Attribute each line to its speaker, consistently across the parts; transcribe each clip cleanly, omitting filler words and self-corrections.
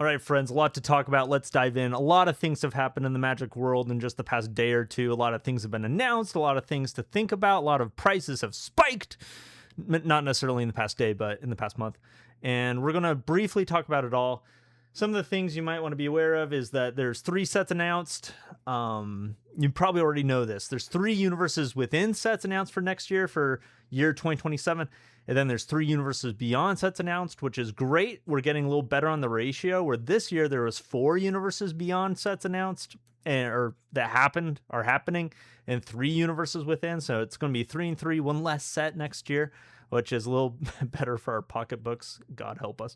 Speaker 1: All right, friends, a lot to talk about. Let's dive in. A lot of things have happened in the Magic world in just the past day or two. A lot of things have been announced, a lot of things to think about, a lot of prices have spiked. Not necessarily in the past day, but in the past month. And we're going to briefly talk about it all. Some of the things you might want to be aware of is that there's 3 sets announced. You probably already know this. There's 3 universes within sets announced for next year, for year 2027. And then there's 3 universes beyond sets announced, which is great. We're getting a little better on the ratio, where this year there was 4 universes beyond sets announced, or that are happening, and 3 universes within. So it's going to be 3 and 3, one less set next year, which is a little better for our pocketbooks. God help us.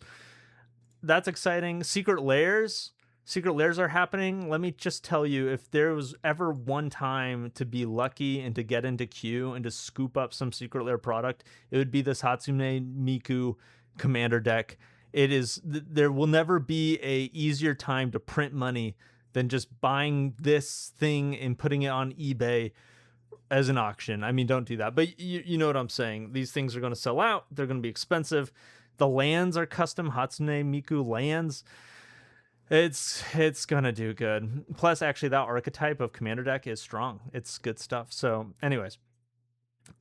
Speaker 1: That's exciting. Secret lairs are happening. Let me just tell you, if there was ever one time to be lucky and to get into queue and to scoop up some secret lair product, it would be this Hatsune Miku commander deck. There will never be a easier time to print money than just buying this thing and putting it on eBay as an auction. I mean, don't do that, but you know what I'm saying. These things are going to sell out. They're going to be expensive. The lands are custom Hatsune Miku lands. It's gonna do good. Plus, actually, that archetype of commander deck is strong. It's good stuff. So anyways,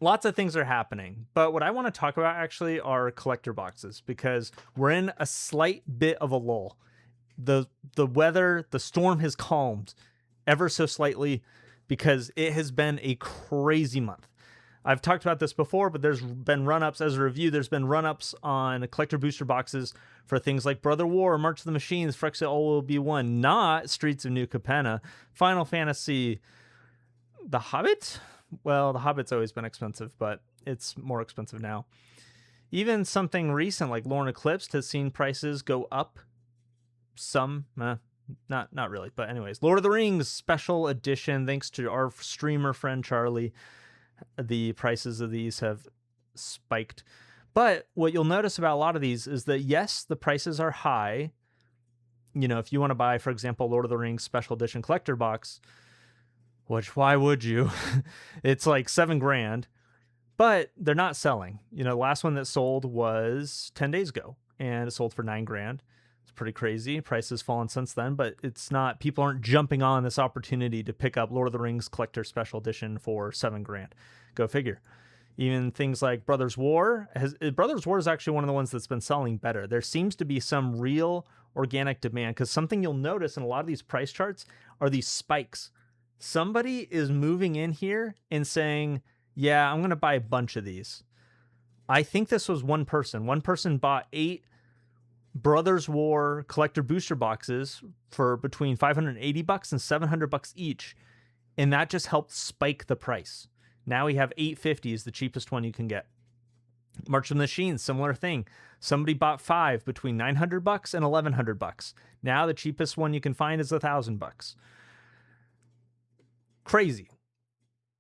Speaker 1: lots of things are happening. But what I want to talk about actually are collector boxes, because we're in a slight bit of a lull. The weather, the storm has calmed ever so slightly, because it has been a crazy month. I've talked about this before, but there's been run-ups as a review. There's been run-ups on collector booster boxes for things like Brother War, March of the Machines, Phyrexia OLB1, not Streets of New Capenna, Final Fantasy, The Hobbit? Well, The Hobbit's always been expensive, but it's more expensive now. Even something recent like Lorne Eclipsed has seen prices go up some, not really, but anyways. Lord of the Rings Special Edition, thanks to our streamer friend Charlie, the prices of these have spiked. But what you'll notice about a lot of these is that, yes, the prices are high. You know, if you want to buy, for example, Lord of the Rings Special Edition collector box, which why would you? It's like $7,000, but they're not selling. You know, the last one that sold was 10 days ago, and it sold for $9,000. It's pretty crazy. Price has fallen since then, but it's not, people aren't jumping on this opportunity to pick up Lord of the Rings Collector Special Edition for $7,000. Go figure. Even things like Brothers War is actually one of the ones that's been selling better. There seems to be some real organic demand, because something you'll notice in a lot of these price charts are these spikes. Somebody is moving in here and saying, yeah, I'm going to buy a bunch of these. I think this was one person. One person bought 8 Brothers War collector booster boxes for between $580 and $700 each, and that just helped spike the price. Now we have 850 is the cheapest one you can get. March of the Machines, similar thing. Somebody bought 5 between $900 and $1,100. Now the cheapest one you can find is $1,000. Crazy.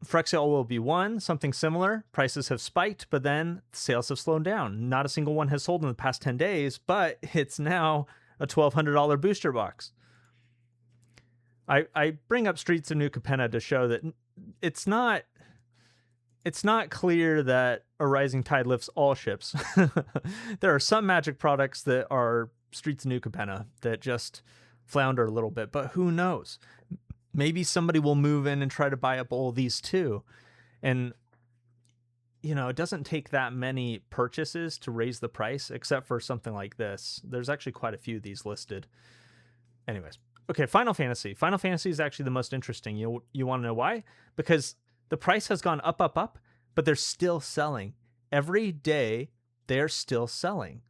Speaker 1: Phyrexia OLB1, something similar. Prices have spiked, but then sales have slowed down. Not a single one has sold in the past 10 days, but it's now a $1,200 booster box. I bring up Streets of New Capenna to show that it's not clear that a rising tide lifts all ships. There are some Magic products that are Streets of New Capenna that just flounder a little bit, but who knows? Maybe somebody will move in and try to buy up all of these too. And, you know, it doesn't take that many purchases to raise the price, except for something like this. There's actually quite a few of these listed. Anyways. Okay, Final Fantasy. Final Fantasy is actually the most interesting. You want to know why? Because the price has gone up, but they're still selling. Every day, they're still selling.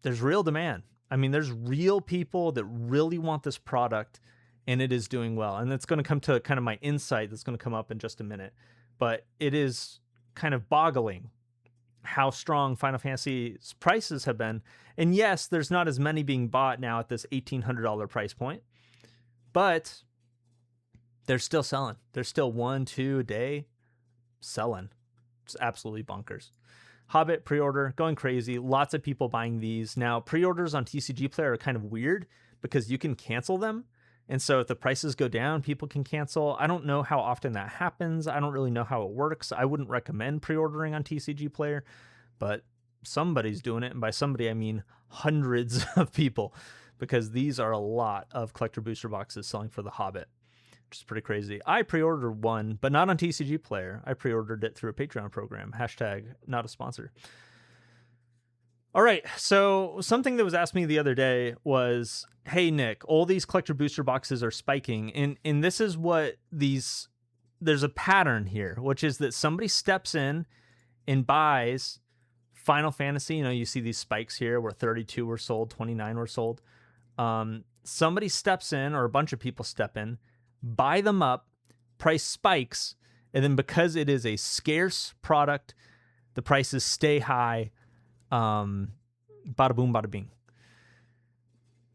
Speaker 1: There's real demand. I mean, there's real people that really want this product, and it is doing well. And it's going to come to kind of my insight that's going to come up in just a minute. But it is kind of boggling how strong Final Fantasy's prices have been. And yes, there's not as many being bought now at this $1,800 price point, but they're still selling. There's still 1, 2 a day selling. It's absolutely bonkers. Hobbit pre-order going crazy. Lots of people buying these. Now, pre-orders on TCG Player are kind of weird because you can cancel them. And so if the prices go down, people can cancel. I don't know how often that happens. I don't really know how it works. I wouldn't recommend pre-ordering on TCG Player, but somebody's doing it. And by somebody, I mean hundreds of people, because these are a lot of collector booster boxes selling for The Hobbit, which is pretty crazy. I pre-ordered one, but not on TCG Player. I pre-ordered it through a Patreon program. Hashtag not a sponsor. All right, so something that was asked me the other day was, hey, Nick, all these collector booster boxes are spiking. And this is what these, there's a pattern here, which is that somebody steps in and buys Final Fantasy. You know, you see these spikes here where 32 were sold, 29 were sold. Somebody steps in, or a bunch of people step in, buy them up, price spikes, and then because it is a scarce product, the prices stay high. Bada boom, bada bing.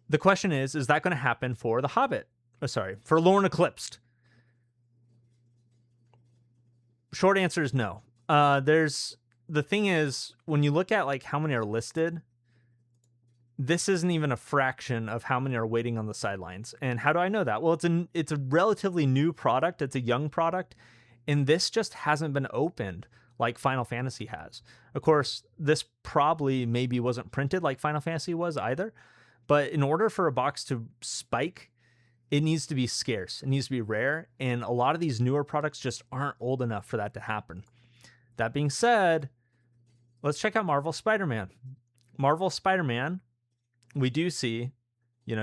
Speaker 1: The question is that going to happen for The Hobbit? For Lorne Eclipsed? Short answer is no. The thing is, when you look at like how many are listed, this isn't even a fraction of how many are waiting on the sidelines. And how do I know that? Well, it's a relatively new product. It's a young product, and this just hasn't been opened like Final Fantasy has. Of course, this probably maybe wasn't printed like Final Fantasy was either, but in order for a box to spike, it needs to be scarce. It needs to be rare, and a lot of these newer products just aren't old enough for that to happen. That being said, let's check out Marvel Spider-Man. Marvel Spider-Man, we do see,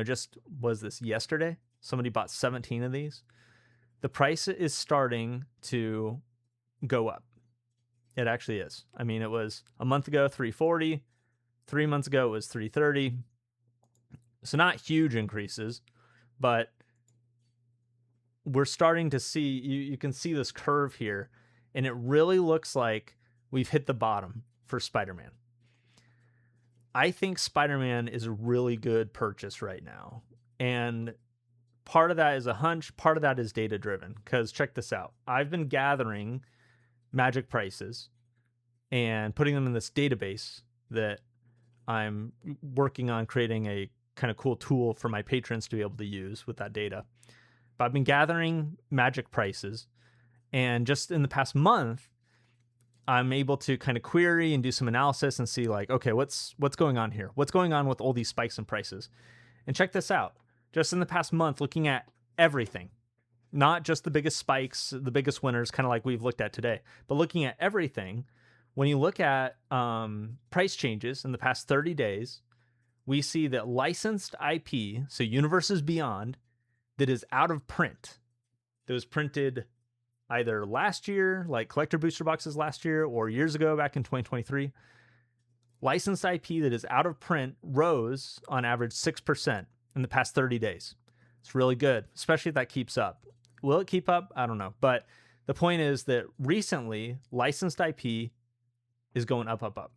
Speaker 1: just was this yesterday? Somebody bought 17 of these. The price is starting to go up. It actually is. I mean, it was a month ago, $340. 3 months ago, it was $330. So not huge increases, but we're starting to see, you can see this curve here, and it really looks like we've hit the bottom for Spider-Man. I think Spider-Man is a really good purchase right now. And part of that is a hunch, part of that is data driven. Because check this out. I've been gathering Magic prices and putting them in this database that I'm working on creating a kind of cool tool for my patrons to be able to use with that data. But I've been gathering Magic prices, and just in the past month, I'm able to kind of query and do some analysis and see like, okay, what's going on here? What's going on with all these spikes in prices? And check this out. Just in the past month, looking at everything, not just the biggest spikes, the biggest winners, kind of like we've looked at today, but looking at everything. When you look at price changes in the past 30 days, we see that licensed IP, so Universes Beyond, that is out of print, that was printed either last year, like collector booster boxes last year, or years ago back in 2023, licensed IP that is out of print rose on average 6% in the past 30 days. It's really good, especially if that keeps up. Will it keep up? I don't know. But the point is that recently, licensed IP is going up, up, up.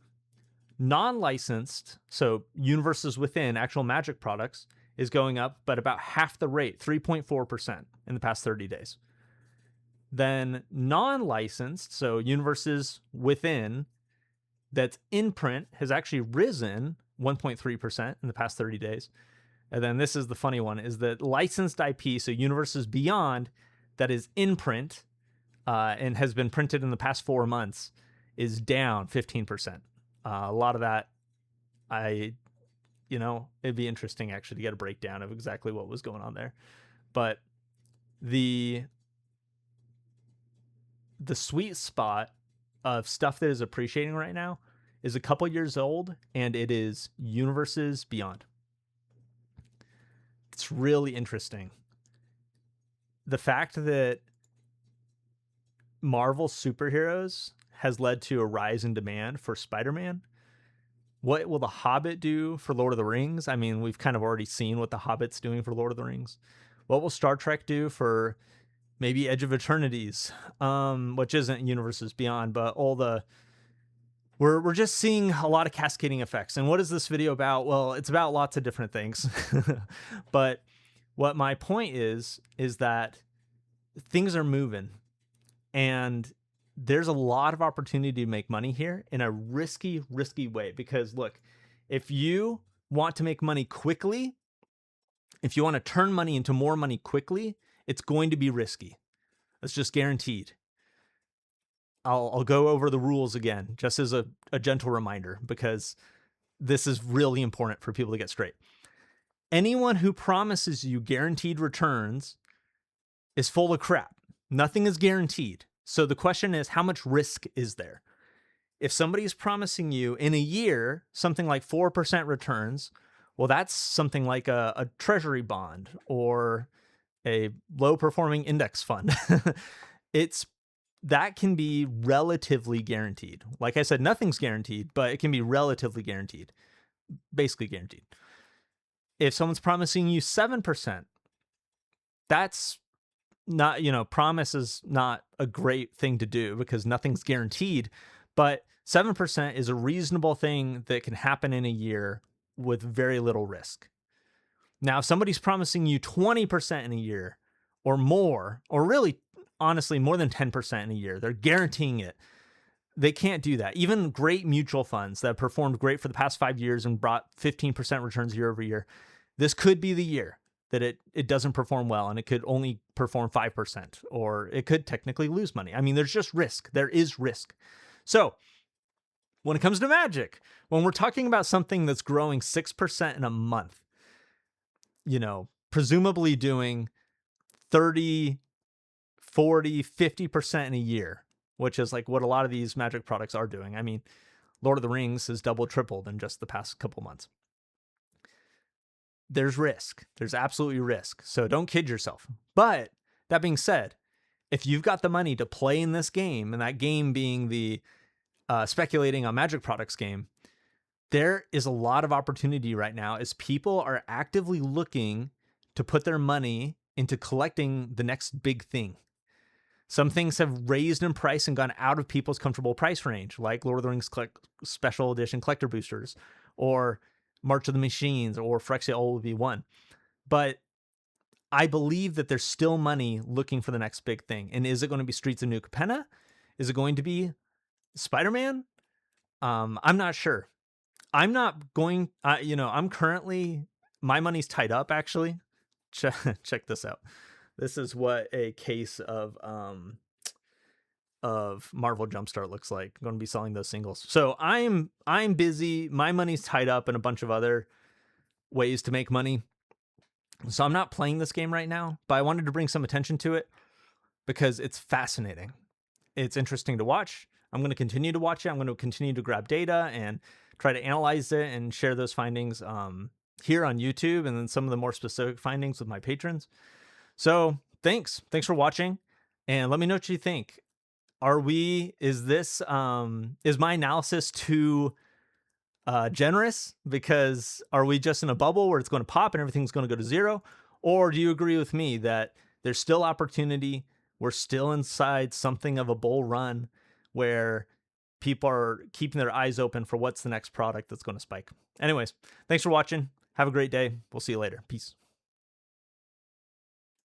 Speaker 1: Non-licensed, so universes within actual Magic products, is going up, but about half the rate, 3.4% in the past 30 days. Then non-licensed, so universes within, that's in print, has actually risen 1.3% in the past 30 days. And then this is the funny one, is that licensed IP, so Universes Beyond, that is in print and has been printed in the past 4 months, is down 15%. A lot of that, it'd be interesting actually to get a breakdown of exactly what was going on there. But the sweet spot of stuff that is appreciating right now is a couple years old, and it is Universes Beyond. It's really interesting. The fact that Marvel superheroes has led to a rise in demand for Spider-Man. What will The Hobbit do for Lord of the Rings? I mean, we've kind of already seen what The Hobbit's doing for Lord of the Rings. What will Star Trek do for maybe Edge of Eternities, which isn't Universes Beyond, but all the... We're just seeing a lot of cascading effects. And what is this video about? Well, it's about lots of different things. But what my point is that things are moving. And there's a lot of opportunity to make money here in a risky way. Because look, if you want to make money quickly, if you want to turn money into more money quickly, it's going to be risky. That's just guaranteed. I'll go over the rules again, just as a gentle reminder, because this is really important for people to get straight. Anyone who promises you guaranteed returns is full of crap. Nothing is guaranteed. So the question is, how much risk is there? If somebody's promising you in a year something like 4% returns, well, that's something like a treasury bond or a low performing index fund. That can be relatively guaranteed. Like I said, nothing's guaranteed, but it can be relatively guaranteed, basically guaranteed. If someone's promising you 7%, that's not, promise is not a great thing to do because nothing's guaranteed, but 7% is a reasonable thing that can happen in a year with very little risk. Now, if somebody's promising you 20% in a year or more, or really, honestly, more than 10% in a year, they're guaranteeing it. They can't do that. Even great mutual funds that performed great for the past 5 years and brought 15% returns year over year, this could be the year that it doesn't perform well and it could only perform 5%, or it could technically lose money. I mean, there's just risk. There is risk. So when it comes to Magic, when we're talking about something that's growing 6% in a month, presumably doing 30, 40, 50% in a year, which is like what a lot of these Magic products are doing. I mean, Lord of the Rings has doubled, tripled in just the past couple months. There's risk. There's absolutely risk. So don't kid yourself. But that being said, if you've got the money to play in this game, and that game being the speculating on Magic products game, there is a lot of opportunity right now as people are actively looking to put their money into collecting the next big thing. Some things have raised in price and gone out of people's comfortable price range, like Lord of the Rings Special Edition collector boosters, or March of the Machines, or Phyrexia OLV1. But I believe that there's still money looking for the next big thing. And is it going to be Streets of New Capenna? Is it going to be Spider-Man? I'm not sure. I'm not going, I'm currently, my money's tied up actually. Check this out. This is what a case of Marvel Jumpstart looks like. I'm going to be selling those singles. So I'm busy. My money's tied up in a bunch of other ways to make money. So I'm not playing this game right now, but I wanted to bring some attention to it because it's fascinating. It's interesting to watch. I'm going to continue to watch it. I'm going to continue to grab data and try to analyze it and share those findings here on YouTube, and then some of the more specific findings with my patrons. So thanks for watching, and let me know what you think. Is my analysis too generous? Because are we just in a bubble where it's going to pop and everything's going to go to zero? Or do you agree with me that there's still opportunity? We're still inside something of a bull run where people are keeping their eyes open for what's the next product that's going to spike. Anyways, thanks for watching. Have a great day. We'll see you later. Peace.